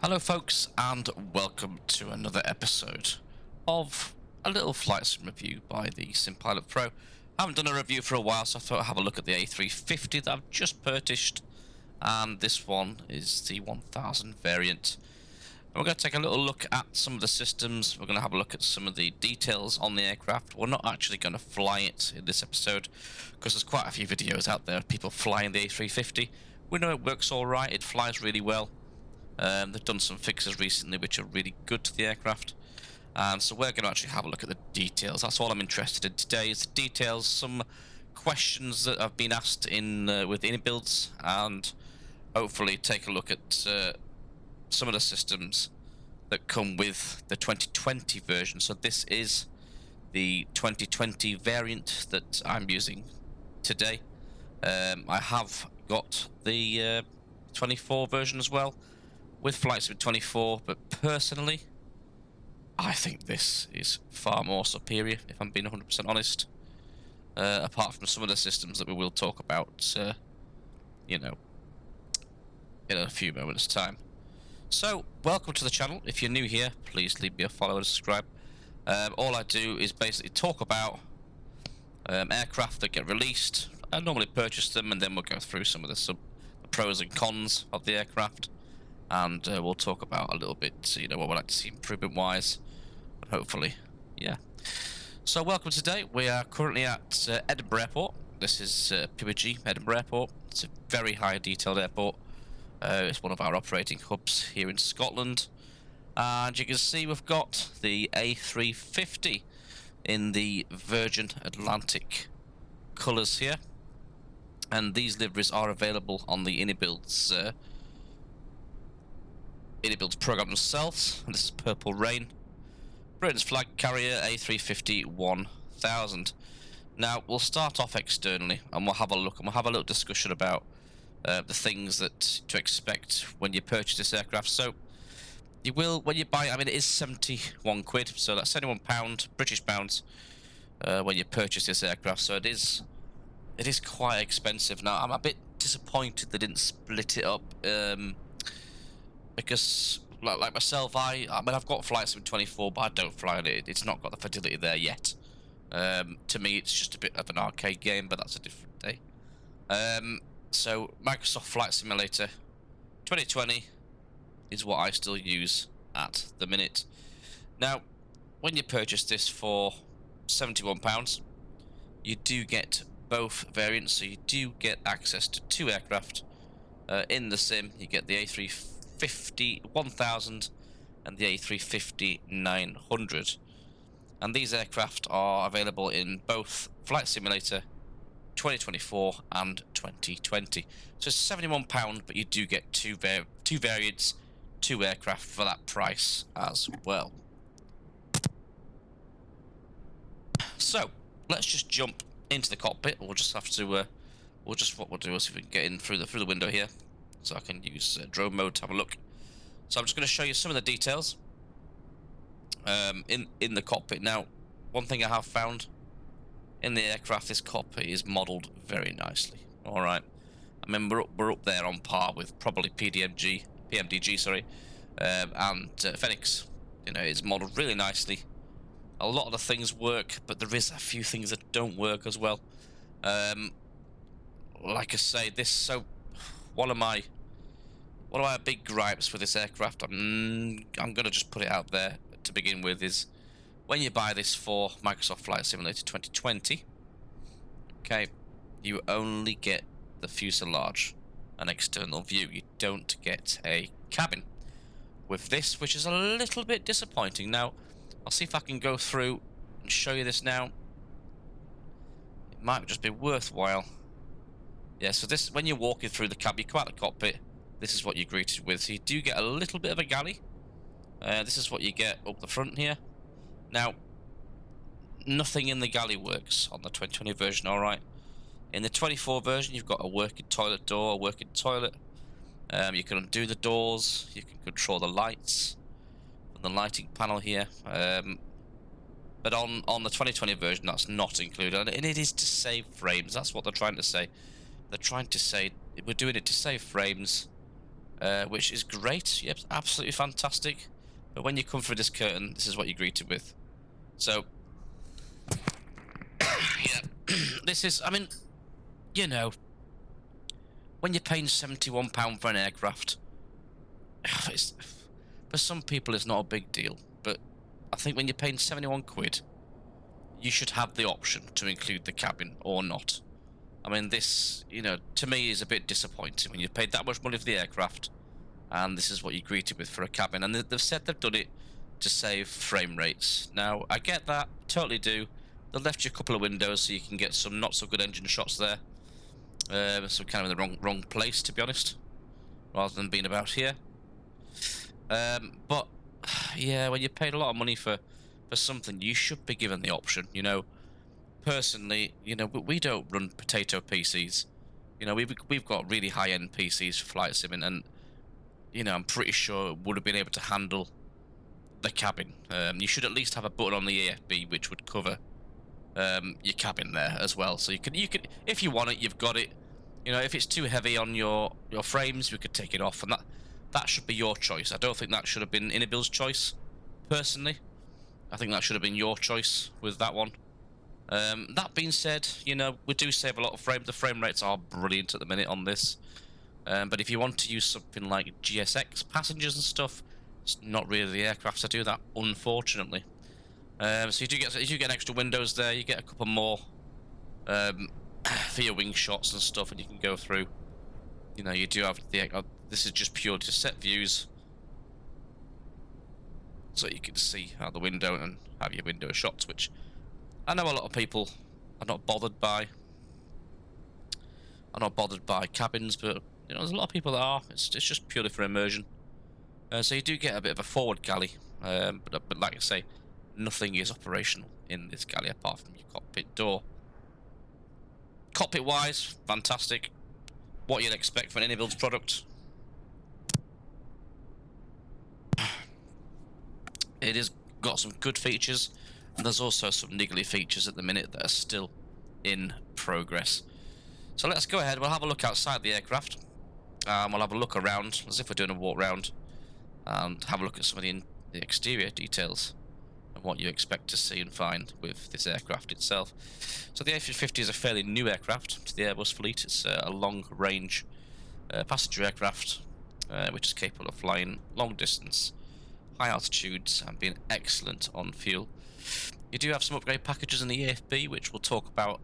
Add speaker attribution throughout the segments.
Speaker 1: Hello folks, and welcome to another episode of a little flight sim review by the SimPilot Pro. I haven't done a review for a while, so I thought I'd have a look at the A350 that I've just purchased, and this one is the 1000 variant. And we're going to take a little look at some of the systems. We're going to have a look at some of the details on the aircraft. We're not actually going to fly it in this episode, because there's quite a few videos out there of people flying the A350. We know it works alright, it flies really well. They've done some fixes recently which are really good to the aircraft, and so we're going to actually have a look at the details. That's all I'm interested in today, is the details, some questions that have been asked in with Inibuilds, and hopefully take a look at some of the systems that come with the 2020 version. So this is the 2020 variant that I'm using today. I have got the 24 version as well, with Flight Sim 24, but personally, I think this is far more superior, if I'm being 100% honest. Apart from some of the systems that we will talk about, in a few moments' time. So, welcome to the channel. If you're new here, please leave me a follow and subscribe. All I do is basically talk about aircraft that get released. I normally purchase them, and then we'll go through some of the pros and cons of the aircraft. And we'll talk about a little bit, what we'd like to see improvement-wise, and hopefully, yeah. So welcome today. We are currently at Edinburgh Airport. This is PBG Edinburgh Airport. It's a very high detailed airport. It's one of our operating hubs here in Scotland. And you can see we've got the A350 in the Virgin Atlantic colours here. And these liveries are available on the Inibuilds program themselves, and this is Purple Rain, Britain's flag carrier, A350 1000. Now we'll start off externally, and we'll have a look, and we'll have a little discussion about the things that to expect when you purchase this aircraft. So you will, when you buy it, I mean, it is 71 quid, so that's 71 pound British pounds when you purchase this aircraft. So it is quite expensive. Now I'm a bit disappointed they didn't split it up. Because, like myself, I mean, I've got Flight Sim 24, but I don't fly on it. It's not got the fidelity there yet. To me, it's just a bit of an arcade game, but that's a different day. So, Microsoft Flight Simulator 2020 is what I still use at the minute. Now, when you purchase this for £71, you do get both variants, so you do get access to two aircraft in the sim. You get the A350 1000 and the A350 900, and these aircraft are available in both Flight Simulator 2024 and 2020. So it's £71, but you do get two variants, two aircraft for that price as well. So let's just jump into the cockpit. We'll just have to what we'll do is see if we can get in through the window here, so I can use drone mode to have a look. So I'm just going to show you some of the details in the cockpit. Now, one thing I have found in the aircraft, this cockpit is modelled very nicely. All right, I mean, we're up there on par with probably PMDG, and Phoenix. It's modelled really nicely. A lot of the things work, but there is a few things that don't work as well. Like I say, one of my big gripes with this aircraft, I'm gonna just put it out there to begin with, is when you buy this for Microsoft Flight Simulator 2020, okay, you only get the fuselage, an external view. You don't get a cabin with this, which is a little bit disappointing. Now, I'll see if I can go through and show you this now. It might just be worthwhile. Yeah, so this, when you're walking through the cab, you come out the cockpit, this is what you're greeted with. So you do get a little bit of a galley. This is what you get up the front here. Now, nothing in the galley works on the 2020 version, alright. In the 24 version, you've got a working toilet door, a working toilet. You can undo the doors, you can control the lights from the lighting panel here. But on the 2020 version, that's not included, and it is to save frames. That's what they're trying to say. They're trying to say we're doing it to save frames, which is great. Yep, absolutely fantastic. But when you come through this curtain, this is what you're greeted with. So, yeah, this is, I mean, you know, when you're paying £71 for an aircraft, for some people it's not a big deal, but I think when you're paying 71 quid, you should have the option to include the cabin or not. I mean, this, you know, to me is a bit disappointing when you paid that much money for the aircraft, and this is what you're greeted with for a cabin. And they've said they've done it to save frame rates. Now, I get that, totally do. They've left you a couple of windows so you can get some not so good engine shots there. So kind of in the wrong place, to be honest, rather than being about here. But yeah, when you paid a lot of money for something, you should be given the option. You know, personally, you know, we don't run potato PCs. You know, we've got really high-end PCs for flight simming, and you know, I'm pretty sure it would have been able to handle the cabin. You should at least have a button on the AFB which would cover your cabin there as well. So you could, if you want it, you've got it. You know, if it's too heavy on your frames, we could take it off, and that should be your choice. I don't think that should have been Inibuild's choice, personally. I think that should have been your choice with that one. That being said, you know, we do save a lot of frames. The frame rates are brilliant at the minute on this. But if you want to use something like GSX passengers and stuff, it's not really the aircraft to do that, unfortunately. So you do get extra windows there. You get a couple more for your wing shots and stuff, and you can go through. You know, you do have the. This is just pure to set views, so you can see out the window and have your window shots, which I know a lot of people are not bothered by. Are not bothered by cabins, but you know, there's a lot of people that are. It's just purely for immersion. So you do get a bit of a forward galley, but like I say, nothing is operational in this galley apart from your cockpit door. Cockpit-wise, fantastic. What you'd expect for an Inibuilds product. It has got some good features, and there's also some niggly features at the minute that are still in progress. So let's go ahead, we'll have a look outside the aircraft. We'll have a look around, as if we're doing a walk round, and have a look at some of the exterior details and what you expect to see and find with this aircraft itself. So the A350 is a fairly new aircraft to the Airbus fleet. It's a long-range passenger aircraft, which is capable of flying long distance, high altitudes, and being excellent on fuel. You do have some upgrade packages in the AFB, which we'll talk about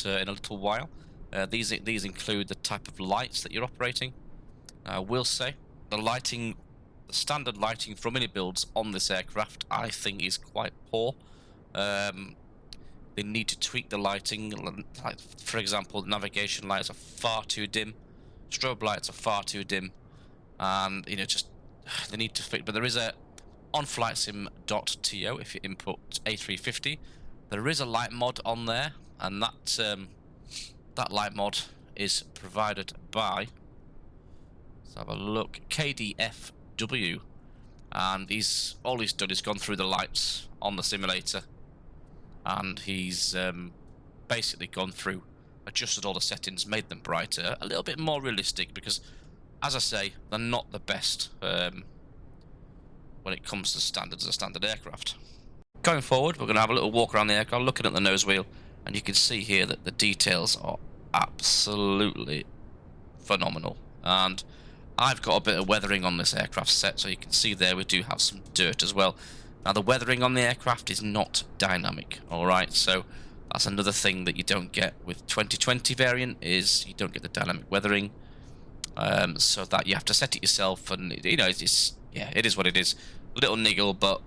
Speaker 1: in a little while. These include the type of lights that you're operating. I will say the standard lighting from Inibuilds on this aircraft, I think, is quite poor. They need to tweak the lighting. Like, for example, navigation lights are far too dim, strobe lights are far too dim, and you know, just they need to fix. But there is a on flightsim.to, if you input A350, there is a light mod on there, and that light mod is provided by, let's have a look, KDFW, and all he's done is gone through the lights on the simulator, and he's basically gone through, adjusted all the settings, made them brighter, a little bit more realistic, because as I say, they're not the best when it comes to standards of a standard aircraft. Going forward, we're going to have a little walk around the aircraft, looking at the nose wheel, and you can see here that the details are absolutely phenomenal. And I've got a bit of weathering on this aircraft set, so you can see there we do have some dirt as well. Now the weathering on the aircraft is not dynamic, alright, so that's another thing that you don't get with 2020 variant, is you don't get the dynamic weathering, so that you have to set it yourself, and you know, it is what it is. A little niggle, but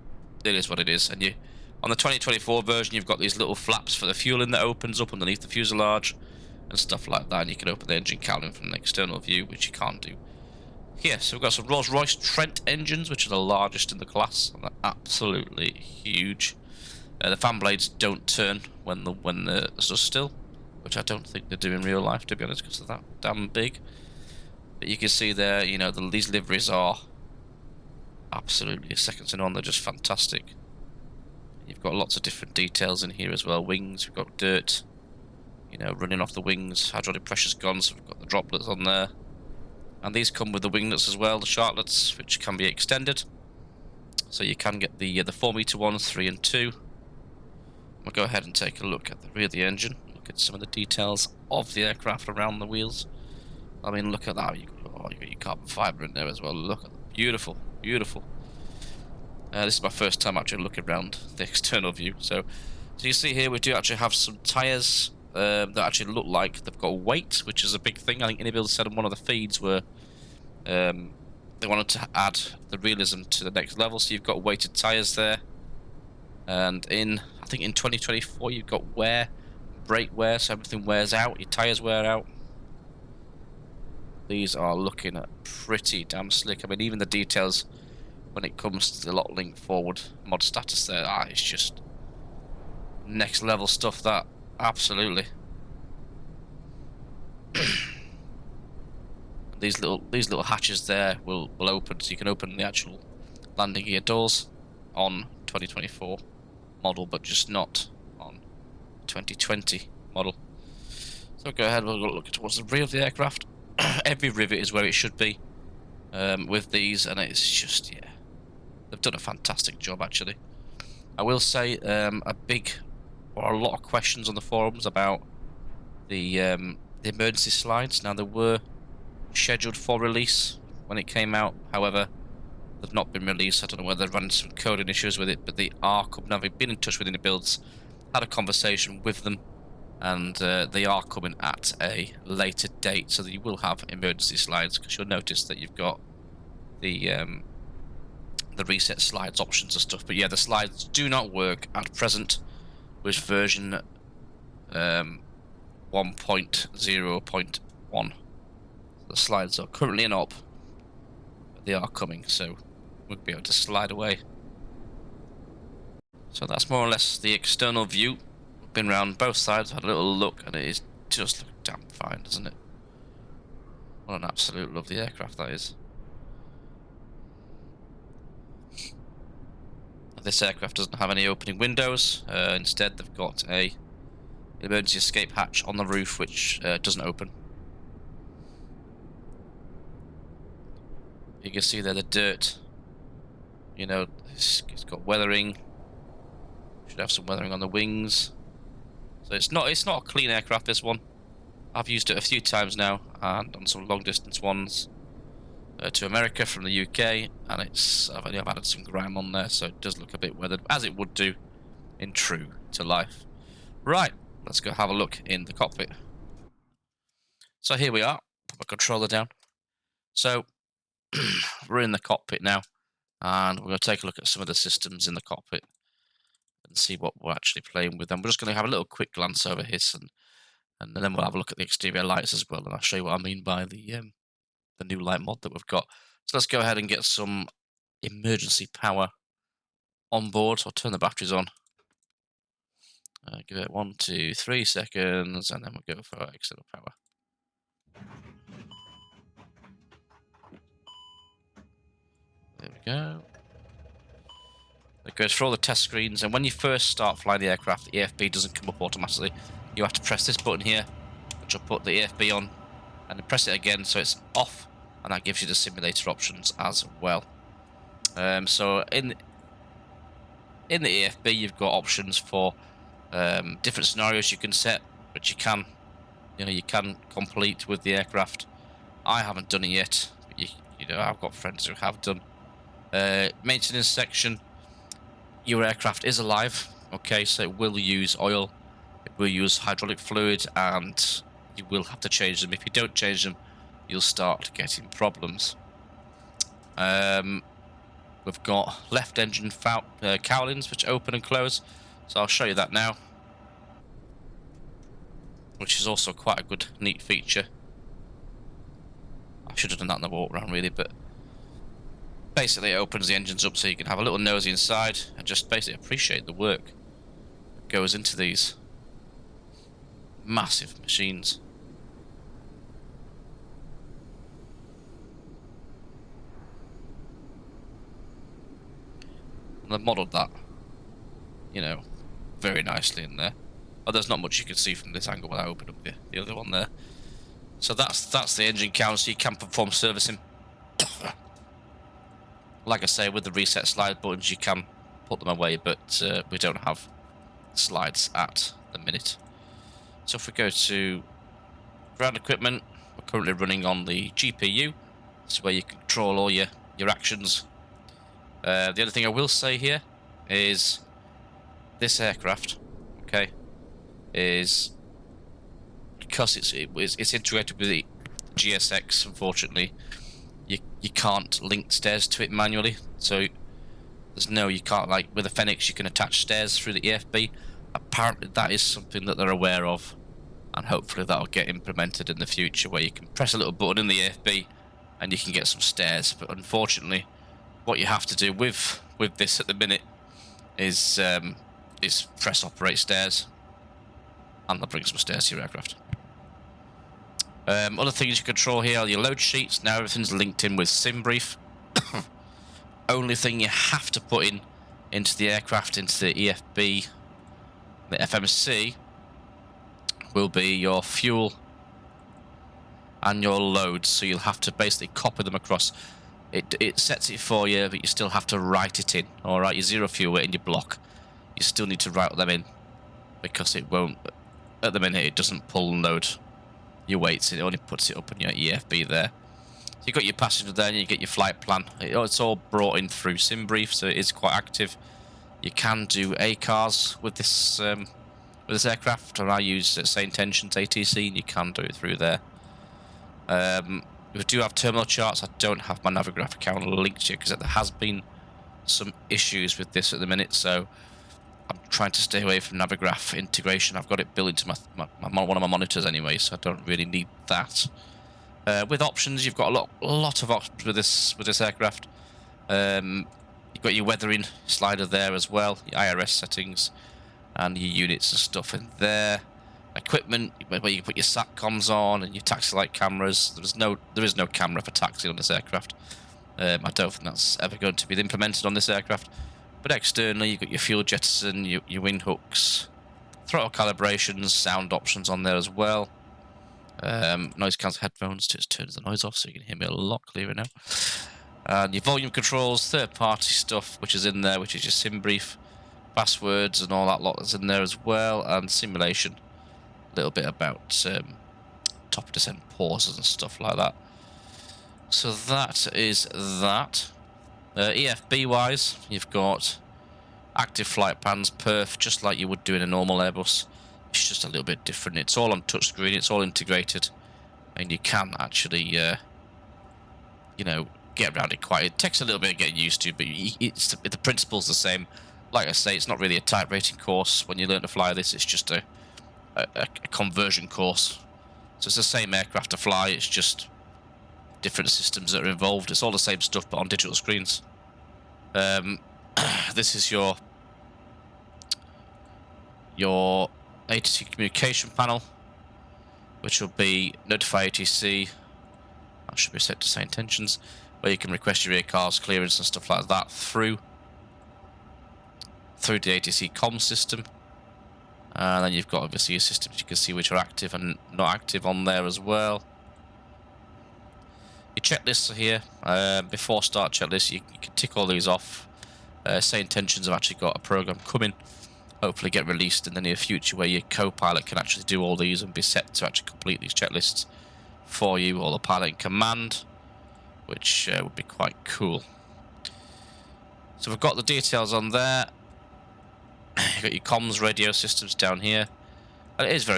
Speaker 1: it is what it is. And on the 2024 version, you've got these little flaps for the fueling that opens up underneath the fuselage and stuff like that, and you can open the engine cowling from an external view, which you can't do here. So we've got some Rolls-Royce Trent engines, which are the largest in the class, and they're absolutely huge. The fan blades don't turn when they're stood still, which I don't think they do in real life, to be honest, because they're that damn big. But you can see there, you know, these liveries are absolutely second to none. They're just fantastic. You've got lots of different details in here as well. Wings, we've got dirt, you know, running off the wings. Hydraulic pressure's gone, so we've got the droplets on there. And these come with the winglets as well, the sharklets, which can be extended. So you can get the 4-meter ones, 3 and 2. We'll go ahead and take a look at the rear of the engine. Look at some of the details of the aircraft around the wheels. I mean, look at that. You got your carbon fibre in there as well. Look at that. Beautiful, beautiful. This is my first time actually looking around the external view. So you see here we do actually have some tyres that actually look like they've got weight, which is a big thing. I think Inibuilds said in one of the feeds where they wanted to add the realism to the next level. So you've got weighted tyres there. And I think in 2024 you've got wear, brake wear, so everything wears out, your tyres wear out. These are looking pretty damn slick. I mean, even the details when it comes to the lock link forward mod status there, it's just next level stuff, that. Absolutely. These little hatches there will open, so you can open the actual landing gear doors on 2024 model, but just not on 2020 model. So go ahead, we'll look towards the rear of the aircraft. Every rivet is where it should be with these, and it's just, yeah, they've done a fantastic job actually. I will say a lot of questions on the forums about the emergency slides. Now, they were scheduled for release when it came out, however they've not been released. I don't know whether they've run some coding issues with it, but they are coming. Now, they've been in touch with Inibuilds, had a conversation with them, and they are coming at a later date, so that you will have emergency slides, because you'll notice that you've got the reset slides options and stuff. But yeah, the slides do not work at present with version 1.0.1. The slides are currently in op, but they are coming, so we'll be able to slide away. So that's more or less the external view. We've been around both sides, had a little look, and it is just looking damn fine, doesn't it? What an absolute lovely aircraft that is. This aircraft doesn't have any opening windows. Instead, they've got a emergency escape hatch on the roof, which doesn't open. You can see there the dirt. You know, it's got weathering. Should have some weathering on the wings. So it's not a clean aircraft, this one. I've used it a few times now, and on some long distance ones to America from the UK, and I've added some grime on there, so it does look a bit weathered, as it would do in true to life. Right, let's go have a look in the cockpit. So here we are. Put my controller down. So we're in the cockpit now, and we're going to take a look at some of the systems in the cockpit and see what we're actually playing with. And we're just going to have a little quick glance over this, and then we'll have a look at the exterior lights as well, and I'll show you what I mean by the new light mod that we've got. So let's go ahead and get some emergency power on board. So I'll turn the batteries on. Give it 1, 2, 3 seconds, and then we'll go for our external power. There we go. It goes through all the test screens, and when you first start flying the aircraft, the EFB doesn't come up automatically. You have to press this button here, which will put the EFB on, and then press it again so it's off, and that gives you the simulator options as well. So in the EFB, you've got options for different scenarios you can set, which you can complete with the aircraft. I haven't done it yet, but you know, I've got friends who have done. Maintenance section. Your aircraft is alive, okay, so it will use oil, it will use hydraulic fluid, and you will have to change them. If you don't change them, you'll start getting problems. We've got left engine cowlings, which open and close, so I'll show you that now, which is also quite a good, neat feature. I should have done that in the walk around really, but basically it opens the engines up so you can have a little nosy inside and just basically appreciate the work that goes into these massive machines. And I've modelled that, you know, very nicely in there. Oh, there's not much you can see from this angle when I open up the other one there. So that's the engine count, so you can perform servicing. Like I say, with the reset slide buttons, you can put them away, but we don't have slides at the minute. So if we go to ground equipment, we're currently running on the GPU. This is where you control all your actions. The other thing I will say here is this aircraft, okay, is because it's integrated with the GSX. Unfortunately, you can't link stairs to it manually. So you can't, like with a Fenix, you can attach stairs through the EFB. Apparently, that is something that they're aware of, and hopefully that'll get implemented in the future, where you can press a little button in the EFB and you can get some stairs. But unfortunately, what you have to do with this at the minute is press operate stairs, and they'll bring some stairs to your aircraft. Other things you control here are your load sheets. Now everything's linked in with SimBrief. Only thing you have to put into the aircraft, into the EFB, the FMC, will be your fuel and your loads. So you'll have to basically copy them across. It sets it for you, but you still have to write it in. All right, your zero fuel in your block, you still need to write them in, because it won't. At the minute, it doesn't pull and load your weights. It only puts it up in your EFB there. So you've got your passenger there, and you get your flight plan. It's all brought in through SimBrief, so it is quite active. You can do ACARs with this aircraft, and I use Same Tensions ATC, and you can do it through there. We do have terminal charts. I don't have my Navigraph account linked to it because there has been some issues with this at the minute, so I'm trying to stay away from Navigraph integration. I've got it built into one of my monitors anyway, so I don't really need that. With options, you've got a lot of options with this aircraft. You've got your weathering slider there as well, your IRS settings, and your units and stuff in there. Equipment, where you can put your SATCOMs on and your taxi light cameras. There is no camera for taxi on this aircraft. I don't think that's ever going to be implemented on this aircraft. But externally, you've got your fuel jettison, your wind hooks, throttle calibrations, sound options on there as well. Noise cancel headphones, just turns the noise off so you can hear me a lot clearer now. And your volume controls, third-party stuff, which is in there, which is your SimBrief, passwords and all that lot that's in there as well, and simulation. A little bit about top descent pauses and stuff like that. So that is that. EFB wise, you've got active flight plans, perf, just like you would do in a normal Airbus. It's just a little bit different. It's all on touchscreen, it's all integrated, and you can actually get around it quite. It takes a little bit of getting used to, but the principle's the same. Like I say, it's not really a type rating course when you learn to fly this. It's just a conversion course. So it's the same aircraft to fly, it's just different systems that are involved. It's all the same stuff but on digital screens. This is your ATC communication panel, which will be notify ATC. That should be set to Same Tensions, where you can request your ACARS clearance and stuff like that through the ATC comm system. And then you've got obviously your systems you can see which are active and not active on there as well. Your checklists are here. Before start checklist, you can tick all these off. Same Tensions have actually got a program coming, hopefully get released in the near future, where your co-pilot can actually do all these and be set to actually complete these checklists for you, or the pilot in command, which would be quite cool. So we've got the details on there. You've got your comms radio systems down here. And it is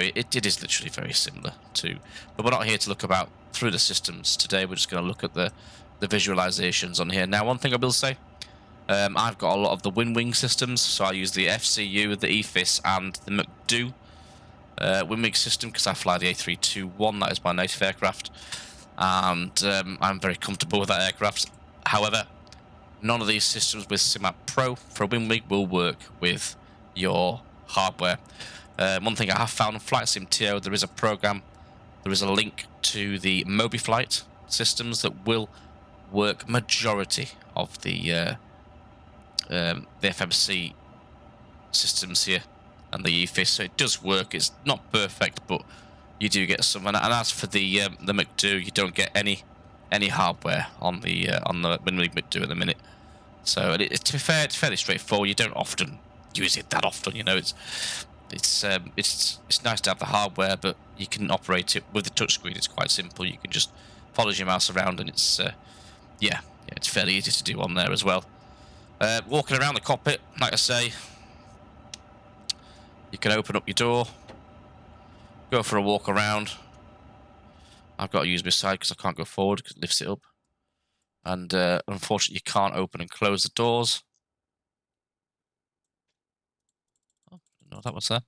Speaker 1: literally very similar to, but we're not here to look about through the systems today. We're just going to look at the visualizations on here. Now, one thing I will say, I've got a lot of the WinWing systems, so I use the FCU, the EFIS, and the McDo WinWing system, because I fly the A321. That is my native aircraft, and I'm very comfortable with that aircraft. However, none of these systems with SimApp Pro for WinWing will work with your hardware. One thing I have found on Flight Sim TO, there is a program, there is a link to the MobiFlight systems that will work majority of the FMC systems here and the EFIS. So it does work. It's not perfect, but you do get some. And as for the McDo, you don't get any hardware on the Minwing McDo at the minute. So to be fair, it's fairly straightforward. You don't often use it that often, you know. It's nice to have the hardware, but you can operate it with the touchscreen. It's quite simple. You can just follow your mouse around, and it's yeah, it's fairly easy to do on there as well. Walking around the cockpit, like I say, you can open up your door, go for a walk around. I've got to use my side because I can't go forward because it lifts it up. And unfortunately, you can't open and close the doors. Oh, didn't know that was there.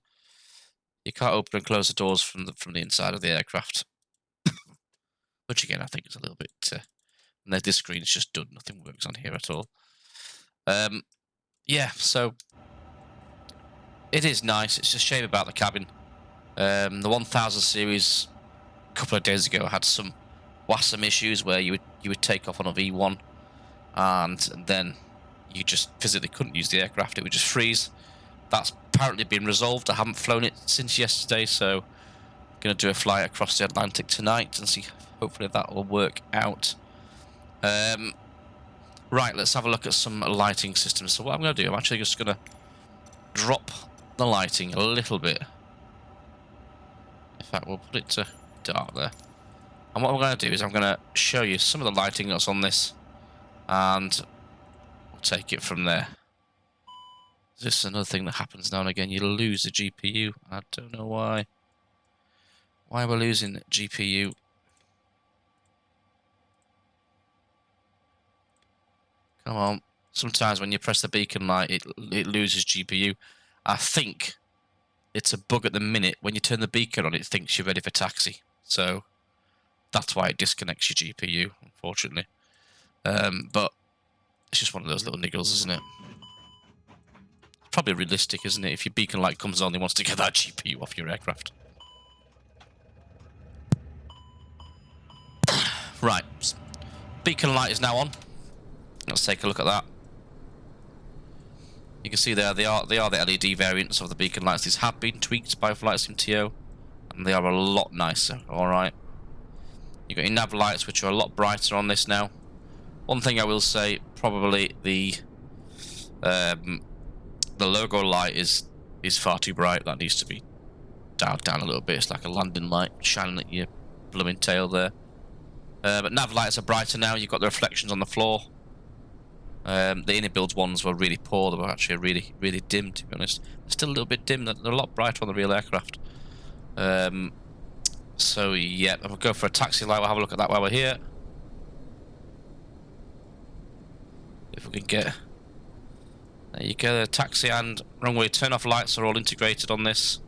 Speaker 1: You can't open and close the doors from the inside of the aircraft. Which again, I think is a little bit. And this screen is just done. Nothing works on here at all. Yeah, so it is nice. It's a shame about the cabin. The 1000 series a couple of days ago had some WASM issues where you would take off on a V1 and then you just physically couldn't use the aircraft. It would just freeze. That's apparently been resolved. I haven't flown it since yesterday, so I'm going to do a flight across the Atlantic tonight and see. Hopefully that will work out. Right, let's have a look at some lighting systems. So what I'm going to do, I'm actually just going to drop the lighting a little bit. In fact, we'll put it to dark there. And what I'm going to do is I'm going to show you some of the lighting that's on this, and we'll take it from there. This is another thing that happens now and again. You lose the GPU. I don't know why. Why we're losing the GPU. Come on. Sometimes when you press the beacon light, it loses GPU. I think it's a bug at the minute. When you turn the beacon on, it thinks you're ready for taxi. So that's why it disconnects your GPU, unfortunately. But it's just one of those little niggles, isn't it? Probably realistic, isn't it? If your beacon light comes on, it wants to get that GPU off your aircraft. Right. Beacon light is now on. Let's take a look at that. You can see there they are the LED variants of the beacon lights. These have been tweaked by FlightSimTO, and they are a lot nicer. Alright. You've got your nav lights, which are a lot brighter on this now. One thing I will say, probably the logo light is far too bright. That needs to be dialed down a little bit. It's like a landing light shining at your blooming tail there. But nav lights are brighter now. You've got the reflections on the floor. The Inibuilds ones were really poor. They were actually really, really dim, to be honest. They're still a little bit dim. They're a lot brighter on the real aircraft. So, yeah, we'll go for a taxi light. We'll have a look at that while we're here. If we can get... There you go, the taxi and runway turn-off lights are all integrated on this.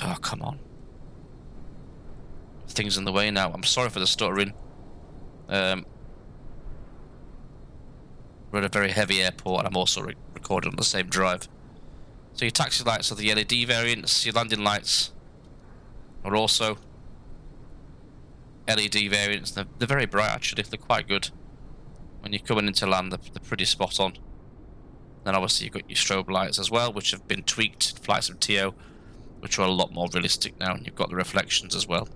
Speaker 1: Oh, come on. Things in the way now. I'm sorry for the stuttering. We're at a very heavy airport, and I'm also recording on the same drive. So your taxi lights are the LED variants. Your landing lights are also LED variants. They're very bright, actually. They're quite good. When you're coming into land, they're pretty spot on. Then obviously you've got your strobe lights as well, which have been tweaked, FlightSimTO, which are a lot more realistic now. And you've got the reflections as well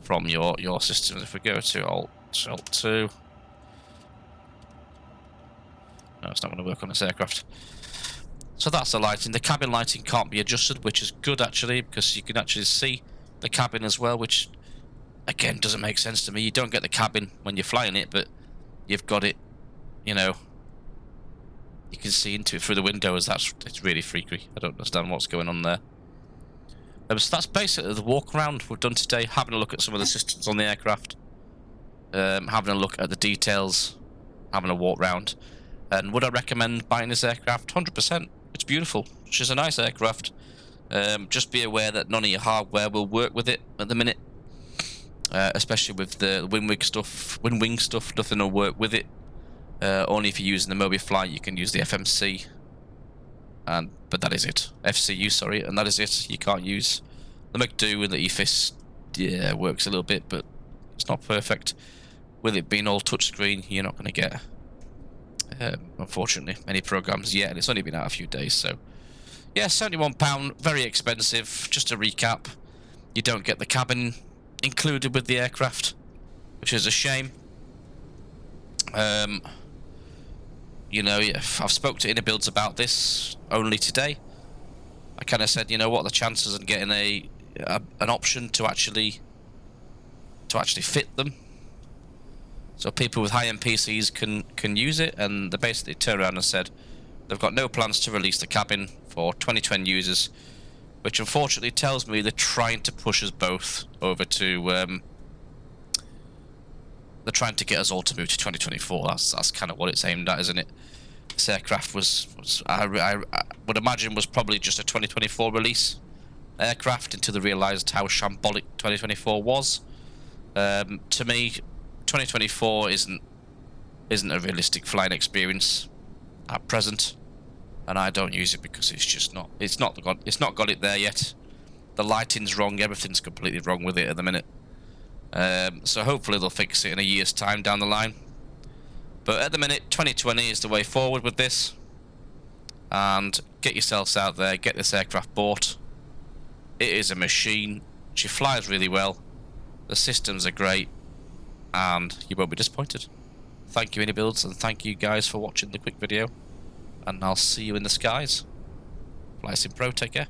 Speaker 1: from your systems. If we go to Alt 2. No, it's not going to work on this aircraft. So that's the lighting. The cabin lighting can't be adjusted, which is good actually, because you can actually see the cabin as well, which again doesn't make sense to me. You don't get the cabin when you're flying it, but you've got it, you know, you can see into it through the windows. It's really freaky. I don't understand what's going on there. So that's basically the walk around we've done today, having a look at some of the systems on the aircraft, having a look at the details, having a walk round. And would I recommend buying this aircraft? 100%. It's beautiful. She's a nice aircraft. Just be aware that none of your hardware will work with it at the minute, especially with the wing stuff. Nothing will work with it. Only if you're using the Mobifly, you can use the FMC. But that is it. FCU, sorry, and that is it. You can't use the McDo and the EFIS. Yeah, works a little bit, but it's not perfect. With it being all touchscreen, you're not going to get, unfortunately, any programs yet, and it's only been out a few days. So, yeah, £71, very expensive. Just to recap, you don't get the cabin included with the aircraft, which is a shame. You know, I've spoke to Inibuilds about this only today. I kind of said, you know what, the chances of getting an option to actually fit them, so people with high-end PCs can use it, and they basically turned around and said they've got no plans to release the cabin for 2020 users, which unfortunately tells me they're trying to push us both over to they're trying to get us all to move to 2024. That's kind of what it's aimed at, isn't it? This aircraft was I would imagine was probably just a 2024 release aircraft until they realised how shambolic 2024 was. To me, 2024 isn't a realistic flying experience at present, and I don't use it because it's not got it there yet. The lighting's wrong, everything's completely wrong with it at the minute. So hopefully they'll fix it in a year's time down the line. But at the minute, 2020 is the way forward with this. And get yourselves out there, get this aircraft bought. It is a machine. She flies really well. The systems are great, and you won't be disappointed. Thank you, Inibuilds, and thank you guys for watching the quick video. And I'll see you in the skies. Fly Sim Pro, take care.